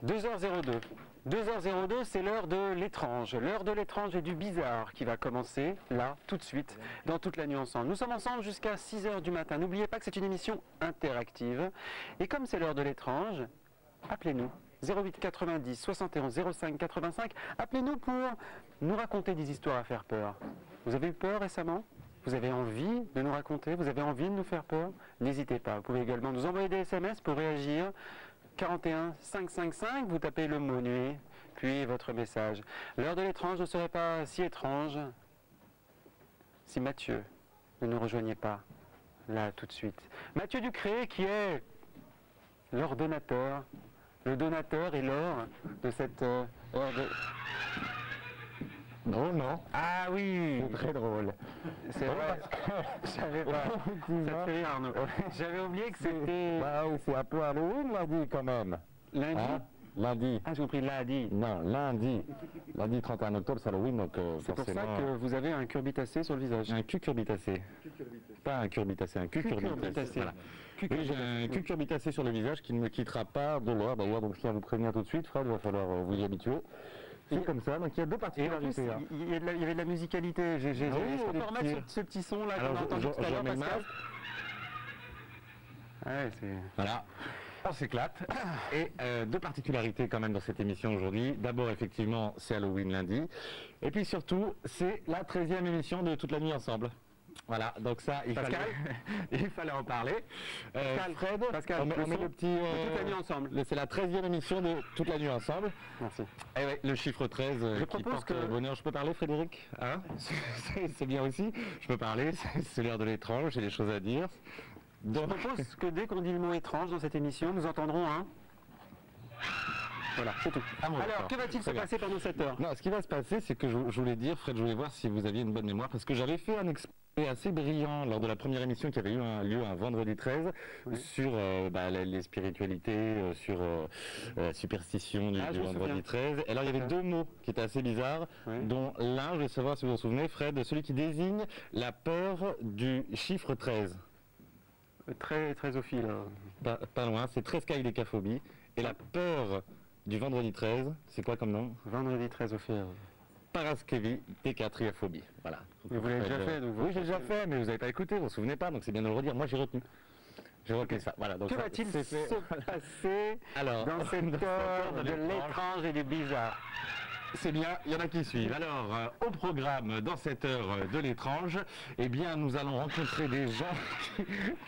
2h02. 2h02, c'est l'heure de l'étrange. L'heure de l'étrange et du bizarre qui va commencer là, tout de suite, dans Toute la nuit ensemble. Nous sommes ensemble jusqu'à 6h du matin. N'oubliez pas que c'est une émission interactive. Et comme c'est l'heure de l'étrange, appelez-nous. 08 90 71 05 85. Appelez-nous pour nous raconter des histoires à faire peur. Vous avez eu peur récemment ? Vous avez envie de nous raconter? Vous avez envie de nous faire peur? N'hésitez pas. Vous pouvez également nous envoyer des SMS pour réagir. 41 555, vous tapez le mot nuit, puis votre message. L'heure de l'étrange ne serait pas si étrange si Mathieu ne nous rejoignait pas là tout de suite. Mathieu Ducré qui est l'ordonnateur, le donateur et l'or de cette heure de... Drôle, non? Ah oui, C'est très drôle. c'est vrai. J'avais pas. Ça te fait rire, Arnaud. J'avais oublié que c'était Bah oui, c'est un peu Halloween lundi quand même. lundi. Hein? Lundi. Ah, j'ai compris lundi. Non, lundi. Lundi 31 octobre, c'est Halloween, donc C'est pour ça forcément... que vous avez un curbitacé sur le visage. Un cucurbitacé. Pas un curbitacé, un cucurbitacé. Voilà. Oui, j'ai un cucurbitacé sur le visage qui ne me quittera pas de loin. D'ailleurs, donc je tiens à vous prévenir tout de suite, Fred, il va falloir vous y habituer. C'est comme ça, donc il y a deux Et en plus, particularités. Hein. il y avait de la musicalité. Est-ce qu'on peut remettre ce petit son là qu'on a entendu tout à l'heure, remets le Pascal? masque. Ouais, c'est... Voilà. On s'éclate. Et deux particularités quand même dans cette émission aujourd'hui. D'abord, effectivement, c'est Halloween lundi. Et puis surtout, c'est la 13e émission de Toute la nuit ensemble. Voilà, donc ça, il fallait en parler. Fred, Pascal, on met le petit... Toute la nuit ensemble. C'est la 13e émission de Toute la nuit ensemble. Merci. Et ouais, le chiffre 13 qui propose porte que- bonheur. Je peux parler, Frédéric, hein? C'est bien aussi. Je peux parler, c'est l'heure de l'étrange, j'ai des choses à dire. Je propose que dès qu'on dit le mot étrange dans cette émission, nous entendrons un... Voilà, c'est tout. Ah bon, Alors, d'accord. que va-t-il se Très bien. passer pendant cette heure? Non, ce qui va se passer, c'est que je voulais dire, Fred, je voulais voir si vous aviez une bonne mémoire, parce que j'avais fait un exposé assez brillant lors de la première émission qui avait eu lieu un vendredi 13 sur les spiritualités, sur superstition du Ah, je me vendredi souviens. 13. Et alors, il y avait deux mots qui étaient assez bizarres, Oui. dont l'un, je vais savoir si vous vous souvenez, Fred, celui qui désigne la peur du chiffre 13. Très, très au fil. Pas loin, c'est trescaïdécaphobie. Et la peur du vendredi 13, c'est quoi comme nom? Vendredi 13 au fil. Paraskevidécatriaphobie. Voilà. Mais vous l'avez déjà fait, donc vous... Oui, j'ai déjà fait, mais vous n'avez pas écouté, vous ne vous souvenez pas, donc c'est bien de le redire. Moi, j'ai retenu. J'ai retenu ça. Voilà. Donc Que ça, va-t-il c'est se fait. passer Alors, dans cette heure de l'étrange et du bizarre? C'est bien, il y en a qui suivent. Alors, au programme, dans cette heure de l'étrange, eh bien, nous allons rencontrer des gens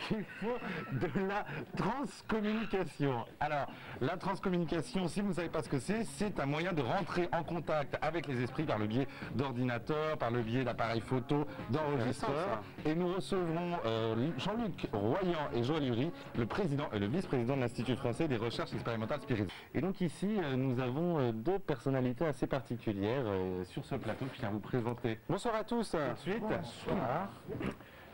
qui font de la transcommunication. Alors, la transcommunication, si vous ne savez pas ce que c'est un moyen de rentrer en contact avec les esprits par le biais d'ordinateurs, par le biais d'appareils photo, d'enregistreurs. Et nous recevrons Jean-Luc Royan et Joël Hury, le président et le vice-président de l'Institut français des recherches expérimentales spiritistes. Et donc ici, nous avons deux personnalités assez particulières sur ce plateau que je viens vous présenter Bonsoir à tous. tout de suite. Bonsoir.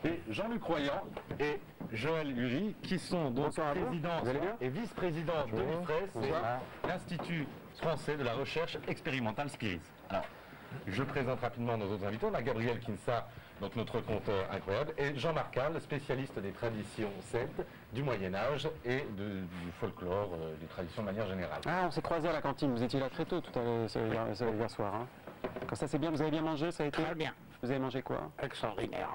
Et Jean-Luc Royan et Joël Hury, qui sont donc Bonsoir à vous. présidents Vous allez bien et vice-présidents de l'IFRES, c'est l'Institut français de la recherche expérimentale spirit. Alors, je présente rapidement nos autres invités. On a Gabriel Kinsa, donc notre conteur incroyable, et Jean-Marc Carle, spécialiste des traditions celtes, du Moyen-Âge et du folklore, des traditions de manière générale. Ah, on s'est croisés à la cantine. Vous étiez là très tôt tout à l'heure, hier soir. Hein. Comme ça, c'est bien. Vous avez bien mangé, ça a été... Très bien, Vous avez mangé quoi? extraordinaire,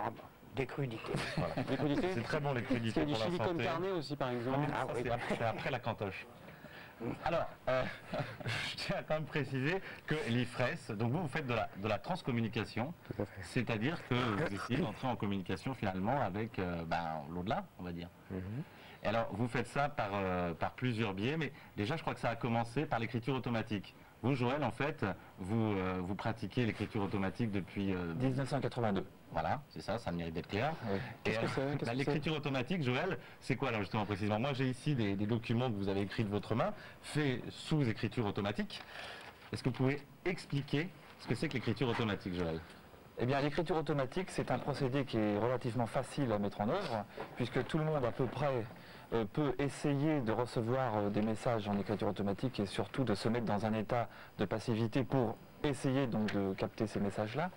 des crudités. Voilà. Des crudités? C'est très bon les Parce qu'il y crudités a du pour la chili con santé. carne aussi, par exemple. Ah oui, c'est après la cantoche. Alors, je tiens à quand même préciser que l'IFRES, donc vous faites de la transcommunication, c'est-à-dire que vous essayez d'entrer en communication finalement avec l'au-delà, on va dire. Et alors, vous faites ça par plusieurs biais, mais déjà je crois que ça a commencé par l'écriture automatique. Vous, Joël, en fait, vous pratiquez l'écriture automatique depuis... 1982. Voilà, c'est ça, ça mérite d'être clair. Oui. Qu'est-ce que c'est? Qu'est-ce que c'est? L'écriture automatique, Joël, c'est quoi alors justement précisément? Moi j'ai ici des documents que vous avez écrits de votre main, faits sous écriture automatique. Est-ce que vous pouvez expliquer ce que c'est que l'écriture automatique, Joël? Eh bien, l'écriture automatique, c'est un procédé qui est relativement facile à mettre en œuvre, puisque tout le monde à peu près peut essayer de recevoir des messages en écriture automatique et surtout de se mettre dans un état de passivité pour essayer donc de capter ces messages-là.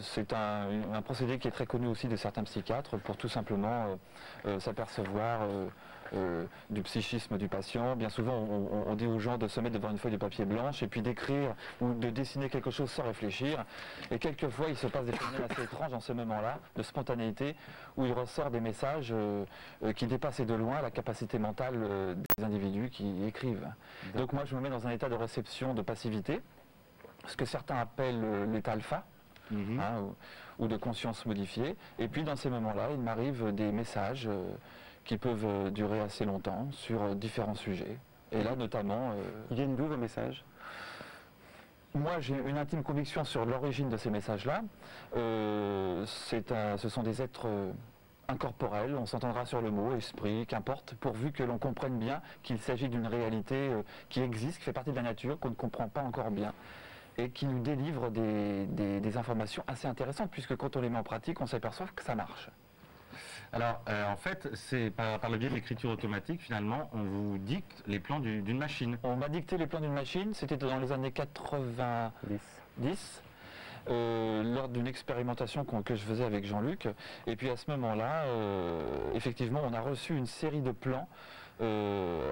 C'est un procédé qui est très connu aussi de certains psychiatres pour tout simplement s'apercevoir du psychisme du patient. Bien souvent, on dit aux gens de se mettre devant une feuille de papier blanche et puis d'écrire ou de dessiner quelque chose sans réfléchir. Et quelquefois, il se passe des phénomènes assez étranges en ce moment-là, de spontanéité, où il ressort des messages qui dépassent de loin la capacité mentale des individus qui écrivent. Donc moi, je me mets dans un état de réception, de passivité, ce que certains appellent l'état alpha. Ou de conscience modifiée. Et puis dans ces moments-là, il m'arrive des messages qui peuvent durer assez longtemps sur différents sujets. Et là notamment... Ils viennent d'où vos messages? Moi j'ai une intime conviction sur l'origine de ces messages-là. Ce sont des êtres incorporels, on s'entendra sur le mot, esprit, qu'importe, pourvu que l'on comprenne bien qu'il s'agit d'une réalité qui existe, qui fait partie de la nature, qu'on ne comprend pas encore bien, et qui nous délivre des informations assez intéressantes, puisque quand on les met en pratique, on s'aperçoit que ça marche. Alors, en fait, c'est par le biais de l'écriture automatique, finalement, on vous dicte les plans d'une machine. On m'a dicté les plans d'une machine, c'était dans les années 90, lors d'une expérimentation que je faisais avec Jean-Luc. Et puis à ce moment-là, effectivement, on a reçu une série de plans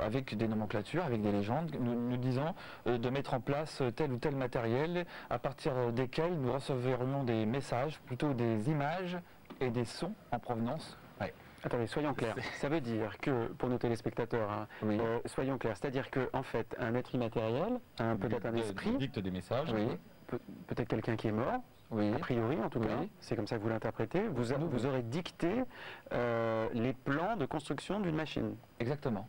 avec des nomenclatures, avec des légendes, nous disant de mettre en place tel ou tel matériel à partir desquels nous recevrions des messages, plutôt des images et des sons en provenance. Ouais. Attendez, soyons clairs. Ça veut dire que, pour nos téléspectateurs, hein, oui. Soyons clairs, c'est-à-dire qu'en fait, un être immatériel, peut-être un esprit, dicte des messages, oui. Peut-être quelqu'un qui est mort, oui. a priori en tout cas, c'est comme ça que vous l'interprétez, vous aurez dicté les plans de construction d'une machine. Exactement.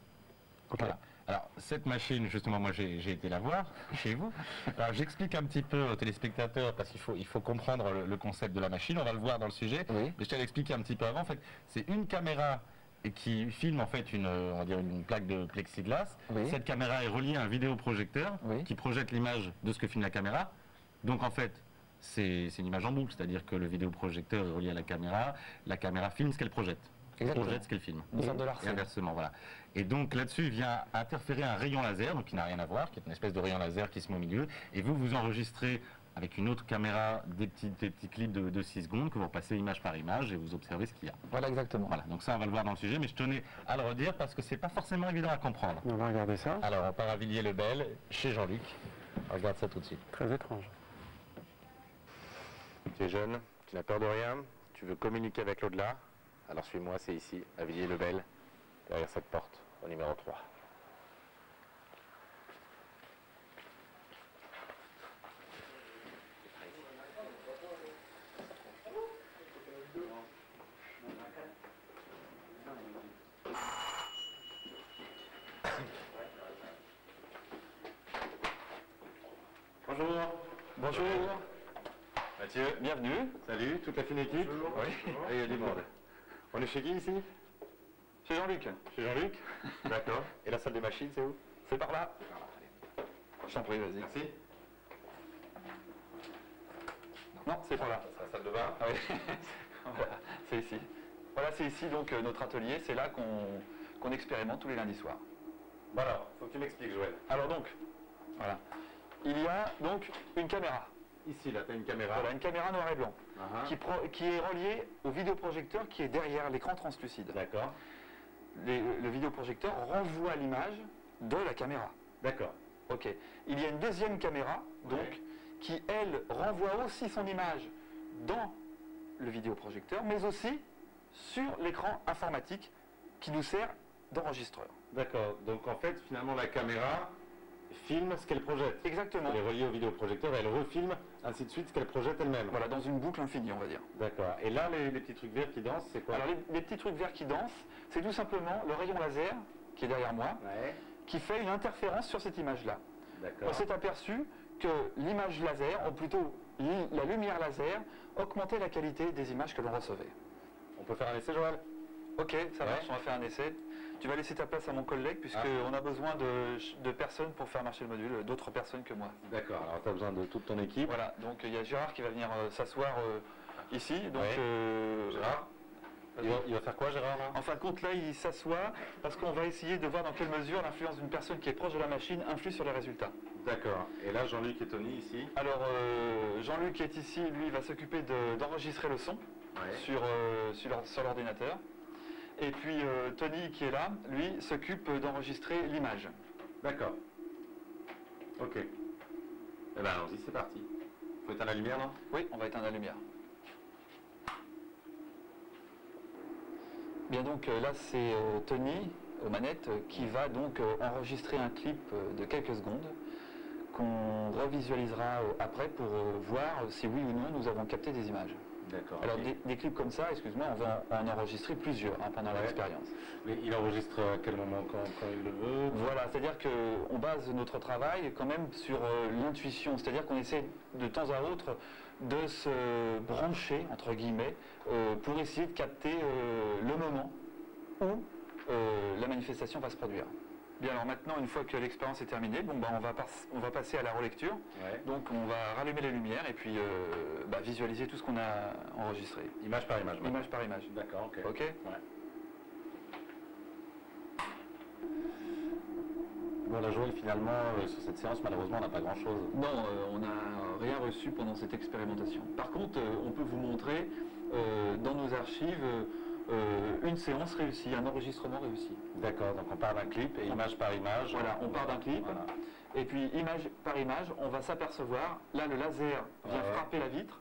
Okay. Voilà. Alors, cette machine, justement, moi j'ai été la voir chez vous. Alors, j'explique un petit peu aux téléspectateurs, parce qu'il faut comprendre le concept de la machine, on va le voir dans le sujet. Oui. Mais je t'ai expliqué un petit peu avant. En fait, c'est une caméra qui filme en fait on va dire une plaque de plexiglas. Oui. Cette caméra est reliée à un vidéoprojecteur qui projette l'image de ce que filme la caméra. Donc, en fait, c'est une image en boucle, c'est-à-dire que le vidéoprojecteur est relié à la caméra filme ce qu'elle projette. Projette ce qu'elle filme. Une sorte de Et inversement, voilà. Et donc là-dessus vient interférer un rayon laser, donc qui n'a rien à voir, qui est une espèce de rayon laser qui se met au milieu, et vous enregistrez avec une autre caméra des petits clips de 6 secondes que vous repassez image par image et vous observez ce qu'il y a. Voilà, exactement. Voilà, donc ça on va le voir dans le sujet, mais je tenais à le redire parce que c'est pas forcément évident à comprendre. On va regarder ça. Alors on part à Villiers-le-Bel, chez Jean-Luc. On regarde ça tout de suite. Très étrange. Tu es jeune, tu n'as peur de rien, tu veux communiquer avec l'au-delà. Alors suis-moi, c'est ici, à Villiers-le-Bel, derrière cette porte, au numéro 3. Bonjour. Bonjour. Mathieu. Bienvenue. Salut, toute la fine équipe. Oui. Il y a du monde. On est chez qui ici? Chez Jean-Luc. Chez Jean-Luc. D'accord. Et la salle des machines, c'est où? C'est par là. Je t'en prie, vas-y. Merci. Non, c'est par là. C'est la salle de bain. Ah oui. Voilà, c'est ici. Voilà, c'est ici donc notre atelier. C'est là qu'on expérimente tous les lundis soirs. Bon alors, faut que tu m'expliques, Joël. Alors donc, voilà. Il y a donc une caméra. Ici, là, tu as une caméra. Voilà, une caméra noir et blanc. Uh-huh. Qui est reliée au vidéoprojecteur qui est derrière l'écran translucide. D'accord. Le vidéoprojecteur renvoie l'image de la caméra. D'accord. Ok. Il y a une deuxième caméra, donc, qui, elle, renvoie aussi son image dans le vidéoprojecteur, mais aussi sur l'écran informatique qui nous sert d'enregistreur. D'accord. Donc, en fait, finalement, la caméra filme ce qu'elle projette. Exactement. Elle est reliée au vidéoprojecteur, elle refilme, ainsi de suite, ce qu'elle projette elle-même. Voilà, dans une boucle infinie, on va dire. D'accord. Et là, les petits trucs verts qui dansent, c'est quoi? Alors, les petits trucs verts qui dansent, c'est tout simplement le rayon laser, qui est derrière moi, qui fait une interférence sur cette image-là. D'accord. On s'est aperçu que l'image laser, ou plutôt la lumière laser, augmentait la qualité des images que l'on recevait. On peut faire un essai, Joël? Ok, ça marche, on va faire un essai. Tu vas laisser ta place à mon collègue, puisqu'on a besoin de personnes pour faire marcher le module, d'autres personnes que moi. D'accord, alors tu as besoin de toute ton équipe. Voilà, donc il y a Gérard qui va venir s'asseoir ici. Donc, Gérard, il va faire quoi, Gérard, là? En fin de compte, là, il s'assoit parce qu'on va essayer de voir dans quelle mesure l'influence d'une personne qui est proche de la machine influe sur les résultats. D'accord. Et là, Jean-Luc et Tony, ici? Alors, Jean-Luc qui est ici, lui, va s'occuper d'enregistrer le son sur l'ordinateur. Et puis Tony qui est là, lui, s'occupe d'enregistrer l'image. D'accord. Ok. Eh ben allons-y, c'est parti. Faut éteindre la lumière, non? Oui, on va éteindre la lumière. Bien donc là c'est Tony aux manettes qui va donc enregistrer un clip de quelques secondes qu'on revisualisera après pour voir si oui ou non nous avons capté des images. D'accord. Alors des clips comme ça, excuse-moi, on va en enregistrer plusieurs pendant l'expérience. Mais il enregistre à quel moment, quand il le veut? Voilà, c'est-à-dire qu'on base notre travail quand même sur l'intuition, c'est-à-dire qu'on essaie de temps à autre de se brancher, entre guillemets, pour essayer de capter le moment où la manifestation va se produire. Bien, alors maintenant, une fois que l'expérience est terminée, bon, bah, on va passer à la relecture. Ouais. Donc on va rallumer les lumières et puis visualiser tout ce qu'on a enregistré. Image par image. Image par image. D'accord, ok. Ok. Ouais. Bon, la Joël, finalement, sur cette séance, malheureusement, on n'a pas grand-chose. Non, on n'a rien reçu pendant cette expérimentation. Par contre, on peut vous montrer dans nos archives une séance réussie, un enregistrement réussi. D'accord, donc on part d'un clip et image par image. Voilà, on part d'un clip. Voilà. Et puis image par image, on va s'apercevoir, là le laser vient frapper la vitre.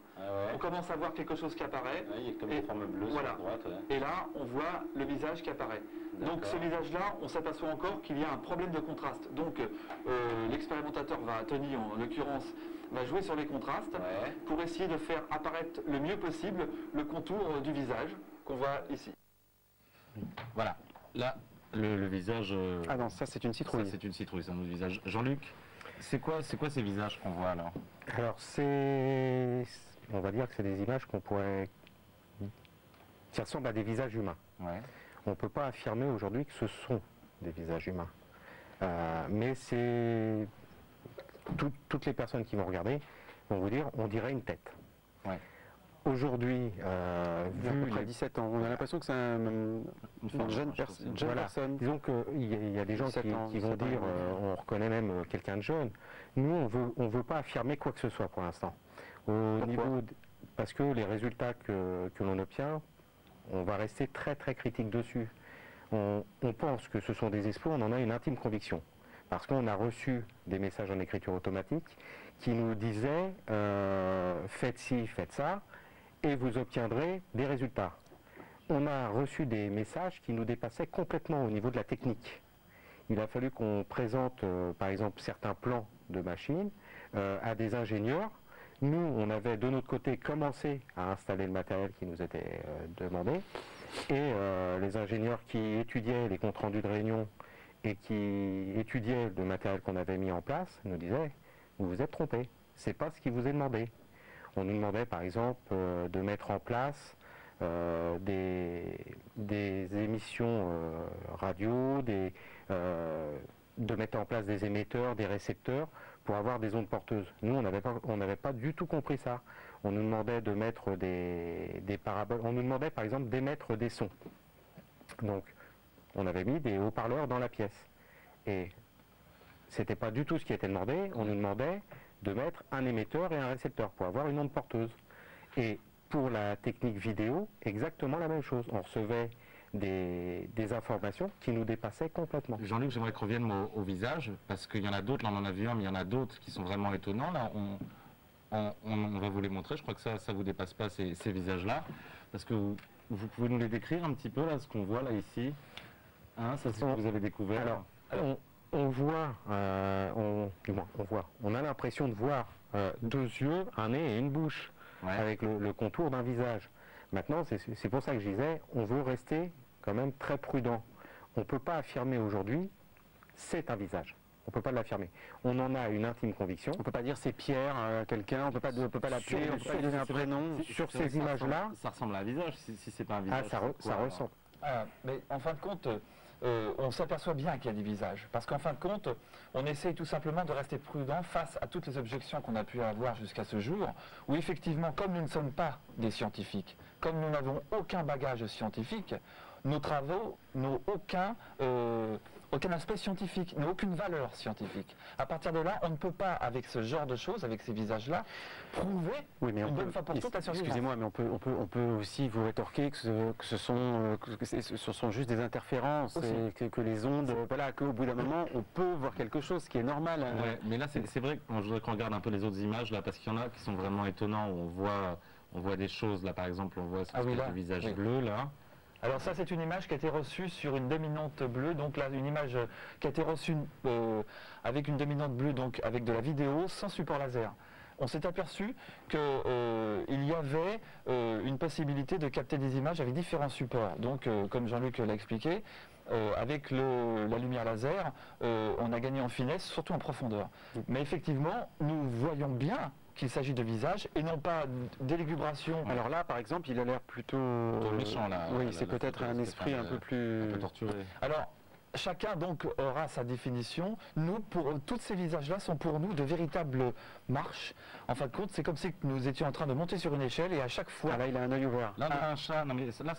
On commence à voir quelque chose qui apparaît. Il y a comme une forme bleue sur la droite. Et là, on voit le visage qui apparaît. Donc ce visage-là, on s'aperçoit encore qu'il y a un problème de contraste. Donc l'expérimentateur Tony en l'occurrence, va jouer sur les contrastes pour essayer de faire apparaître le mieux possible le contour du visage qu'on voit ici. Voilà, là, le visage... Ah non, ça c'est une citrouille. Ça c'est une citrouille, c'est un autre visage. Jean-Luc, c'est quoi ces visages qu'on voit alors? Alors on va dire que c'est des images qui ressemblent à des visages humains. Ouais. On ne peut pas affirmer aujourd'hui que ce sont des visages humains. Mais c'est... Toutes les personnes qui vont regarder vont vous dire, on dirait une tête. Ouais. Aujourd'hui, vu à peu près 17 ans, on a l'impression que c'est une jeune personne. Disons qu'il y a des gens qui vont dire, on reconnaît même quelqu'un de jeune. Nous, on veut pas affirmer quoi que ce soit pour l'instant. Parce que les résultats que l'on obtient, on va rester très très critique dessus. On pense que ce sont des exploits, on en a une intime conviction. Parce qu'on a reçu des messages en écriture automatique qui nous disaient faites ci, faites ça, et vous obtiendrez des résultats. On a reçu des messages qui nous dépassaient complètement au niveau de la technique. Il a fallu qu'on présente, par exemple, certains plans de machines à des ingénieurs. Nous, on avait de notre côté commencé à installer le matériel qui nous était demandé. Et les ingénieurs qui étudiaient les comptes rendus de réunion et qui étudiaient le matériel qu'on avait mis en place nous disaient « vous vous êtes trompé, c'est pas ce qui vous est demandé ». On nous demandait par exemple de mettre en place des émissions radio, de mettre en place des émetteurs, des récepteurs pour avoir des ondes porteuses. Nous, on n'avait pas du tout compris ça. On nous demandait de mettre des paraboles, on nous demandait par exemple d'émettre des sons. Donc, on avait mis des haut-parleurs dans la pièce. Et c'était pas du tout ce qui était demandé. On nous demandait de mettre un émetteur et un récepteur pour avoir une onde porteuse. Et pour la technique vidéo, exactement la même chose. On recevait des informations qui nous dépassaient complètement. Jean-Luc, j'aimerais qu'on revienne au visage, parce qu'il y en a d'autres, là on en a vu un, mais il y en a d'autres qui sont vraiment étonnants. Là, on va vous les montrer, je crois que ça ne vous dépasse pas ces visages-là, parce que vous pouvez nous les décrire un petit peu, là, ce qu'on voit là ici. Hein, ça c'est ce que vous avez découvert. Alors on voit, on a l'impression de voir 2 yeux, un nez et une bouche, avec le contour d'un visage. Maintenant, c'est pour ça que je disais, on veut rester quand même très prudent. On ne peut pas affirmer aujourd'hui, c'est un visage. On ne peut pas l'affirmer. On en a une intime conviction. On ne peut pas dire c'est Pierre, quelqu'un, on ne peut pas l'appeler, on ne peut pas lui donner un prénom. Sur ces images-là... Ça ressemble à un visage, si c'est pas un visage. Ah, ça ressemble. Mais en fin de compte... on s'aperçoit bien qu'il y a des visages, parce qu'en fin de compte, on essaye tout simplement de rester prudent face à toutes les objections qu'on a pu avoir jusqu'à ce jour, où effectivement, comme nous ne sommes pas des scientifiques, comme nous n'avons aucun bagage scientifique, nos travaux n'ont aucun aspect scientifique, n'ont aucune valeur scientifique. À partir de là, on ne peut pas, avec ce genre de choses, avec ces visages-là, prouver une bonne fois pour toutes la survivance. Excusez-moi, mais on peut aussi vous rétorquer que ce sont juste des interférences, et que les ondes, voilà, qu'au bout d'un moment, on peut voir quelque chose, ce qui est normal. Ouais, mais là, c'est vrai que je voudrais qu'on regarde un peu les autres images, là, parce qu'il y en a qui sont vraiment étonnants, où on voit des choses, là, par exemple, on voit ce visage bleu, là. Alors ça, c'est une image qui a été reçue sur une dominante bleue, donc là, une image qui a été reçue avec une dominante bleue, donc avec de la vidéo, sans support laser. On s'est aperçu qu'il y avait une possibilité de capter des images avec différents supports. Donc, comme Jean-Luc l'a expliqué, avec la lumière laser, on a gagné en finesse, surtout en profondeur. Mais effectivement, nous voyons bien qu'il s'agit de visage et non pas d'élugubration. Alors là, par exemple, il a l'air plutôt méchant, là. Oui, c'est peut-être un esprit un peu plus torturé. Alors, chacun donc aura sa définition. Nous, tous ces visages-là sont pour nous de véritables marches. En fin de compte, c'est comme si nous étions en train de monter sur une échelle et à chaque fois... Ah là, il a un œil ouvert. Là, on a un chat. Non, mais là,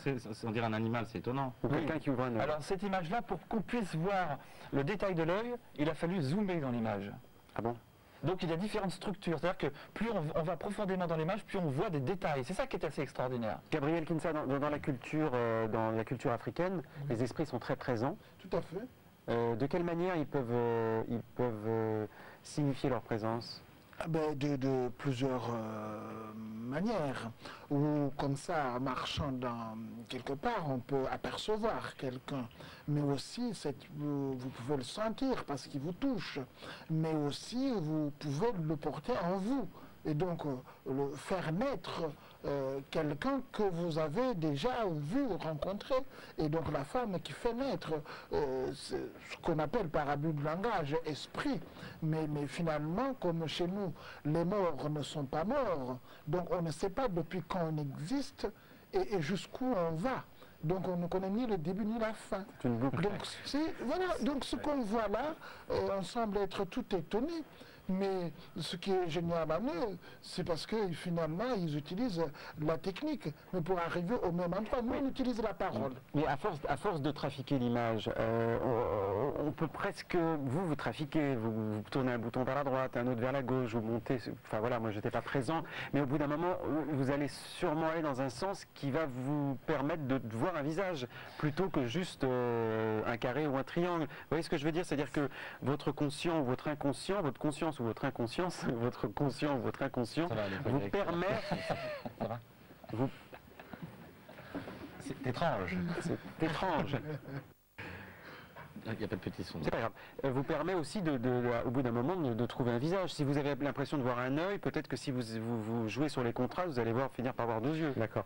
on dirait un animal, c'est étonnant. Ou quelqu'un qui ouvre un œil. Alors, cette image-là, pour qu'on puisse voir le détail de l'œil, il a fallu zoomer dans l'image. Ah bon? Donc il y a différentes structures, c'est-à-dire que plus on va profondément dans l'image, plus on voit des détails. C'est ça qui est assez extraordinaire. Gabriel Kinsa, dans la culture africaine, les esprits sont très présents. Tout à fait. De quelle manière ils peuvent signifier leur présence? De plusieurs manières. Ou comme ça, en marchant quelque part, on peut apercevoir quelqu'un. Mais aussi, vous pouvez le sentir parce qu'il vous touche. Mais aussi, vous pouvez le porter en vous. Et donc, faire naître quelqu'un que vous avez déjà vu, rencontré. Et donc, la femme qui fait naître ce qu'on appelle par abus de langage, esprit. Mais finalement, comme chez nous, les morts ne sont pas morts. Donc, on ne sait pas depuis quand on existe et jusqu'où on va. Donc, on ne connaît ni le début ni la fin. C'est une boucle. Donc, ce qu'on voit là, on semble être tout étonné. Mais ce qui est génial à nous, c'est parce que finalement, ils utilisent la technique. Mais pour arriver au même endroit, nous, on utilise la parole. Mais à force de trafiquer l'image, on peut presque... Vous trafiquez, vous tournez un bouton vers la droite, un autre vers la gauche, vous montez... Enfin voilà, moi, je n'étais pas présent. Mais au bout d'un moment, vous allez sûrement aller dans un sens qui va vous permettre de voir un visage, plutôt que juste un carré ou un triangle. Vous voyez ce que je veux dire? C'est-à-dire que votre conscient ou votre inconscient, votre conscience ou votre inconscience, votre conscient ou votre inconscient, vous permet... Ça va C'est étrange. C'est étrange. Il n'y a pas de petit son. C'est pas grave. Vous permet aussi, au bout d'un moment, de trouver un visage. Si vous avez l'impression de voir un œil, peut-être que si vous jouez sur les contrastes, vous allez finir par voir 2 yeux. D'accord.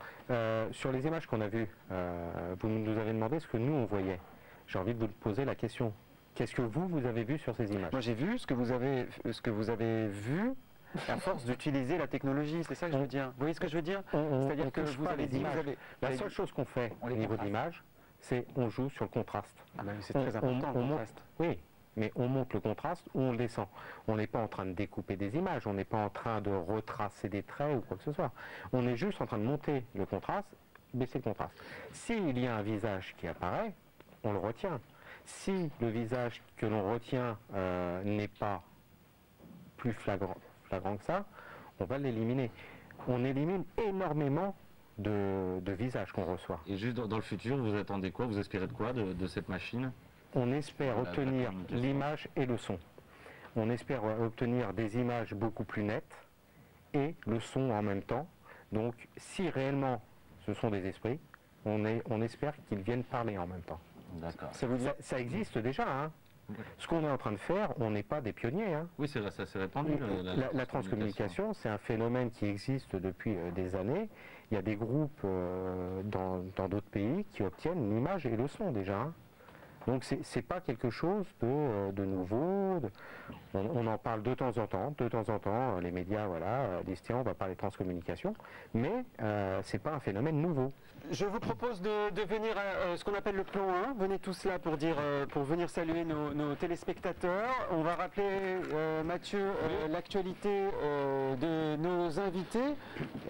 Sur les images qu'on a vues, vous nous avez demandé ce que nous, on voyait. J'ai envie de vous poser la question. Qu'est-ce que vous avez vu sur ces images? Moi, j'ai vu ce que vous avez vu à force d'utiliser la technologie, c'est ça que je veux dire. Vous voyez ce que je veux dire? C'est-à-dire que vous avez dit... La seule chose qu'on fait au niveau de l'image, c'est on joue sur le contraste. Ah ben, c'est très important, le contraste. Oui, mais on monte le contraste ou on le descend. On n'est pas en train de découper des images, on n'est pas en train de retracer des traits ou quoi que ce soit. On est juste en train de monter le contraste, baisser le contraste. S'il y a un visage qui apparaît, on le retient. Si le visage que l'on retient n'est pas plus flagrant que ça, on va l'éliminer. On élimine énormément de visages qu'on reçoit. Et juste dans le futur, vous attendez quoi? Vous espérez de quoi de cette machine? On espère obtenir l'image et le son. On espère obtenir des images beaucoup plus nettes et le son en même temps. Donc si réellement ce sont des esprits, on espère qu'ils viennent parler en même temps. D'accord. Ça existe déjà, hein. Ce qu'on est en train de faire, on n'est pas des pionniers. Hein. Oui, c'est vrai, ça s'est répandu. La transcommunication, c'est un phénomène qui existe depuis des années. Il y a des groupes dans d'autres pays qui obtiennent l'image et le son déjà. Hein. Donc c'est pas quelque chose de nouveau. On en parle de temps en temps. De temps en temps, les médias disent tiens, on va parler de transcommunication, mais c'est pas un phénomène nouveau. Je vous propose de venir à ce qu'on appelle le plan 1. Venez tous là pour venir saluer nos téléspectateurs. On va rappeler, Mathieu, l'actualité de nos invités.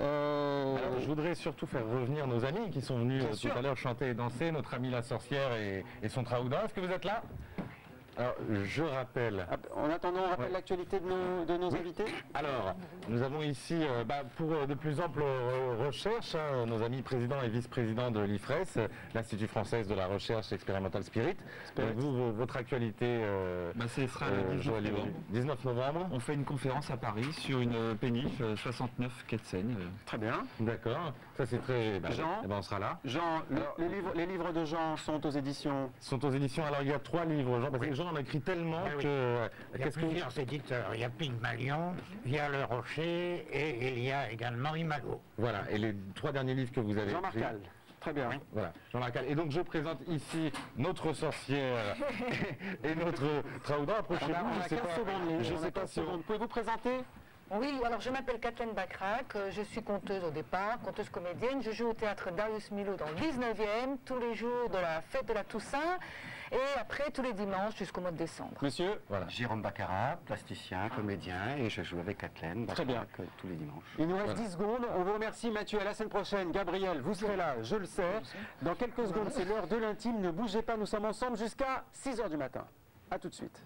Alors, je voudrais surtout faire revenir nos amis qui sont venus tout à l'heure chanter et danser, notre amie la sorcière et son traouda. Est-ce que vous êtes là? Alors, je rappelle... En attendant, on rappelle l'actualité de nos invités. Alors, nous avons ici, pour de plus amples recherches, nos amis présidents et vice-présidents de l'IFRES, l'Institut français de la recherche expérimentale Spirit. Vous, votre actualité... ce sera le 19 novembre. On fait une conférence à Paris sur une péniche 69 quai de Seine. Très bien. D'accord. Ça, c'est très... Jean, on sera là. Jean, les livres de Jean sont aux éditions... Alors, il y a 3 livres, Jean, parce que Jean en a écrit tellement que... Il y a plusieurs éditeurs. Il y a Pygmalion, il y a Le Rocher et il y a également Imago. Voilà, et les 3 derniers livres que vous avez Jean Marcal. Très bien. Voilà, Jean Marcal. Et donc je présente ici notre sorcière et notre traouda. Approchez-vous. On a 15 secondes. Je ne sais pas si vous pouvez vous présenter. Oui, alors je m'appelle Kathleen Bacrac, je suis conteuse au départ, conteuse comédienne. Je joue au théâtre Darius Milhaud dans le 19e, tous les jours de la fête de la Toussaint, et après tous les dimanches jusqu'au mois de décembre. Monsieur, voilà. Jérôme Baccarat, plasticien, comédien, et je joue avec Kathleen Très bien. tous les dimanches. Il nous reste 10 secondes. On vous remercie, Mathieu. À la semaine prochaine. Gabriel, vous serez là, je le sais. Dans quelques secondes, c'est l'heure de l'intime. Ne bougez pas, nous sommes ensemble jusqu'à 6 h du matin. A tout de suite.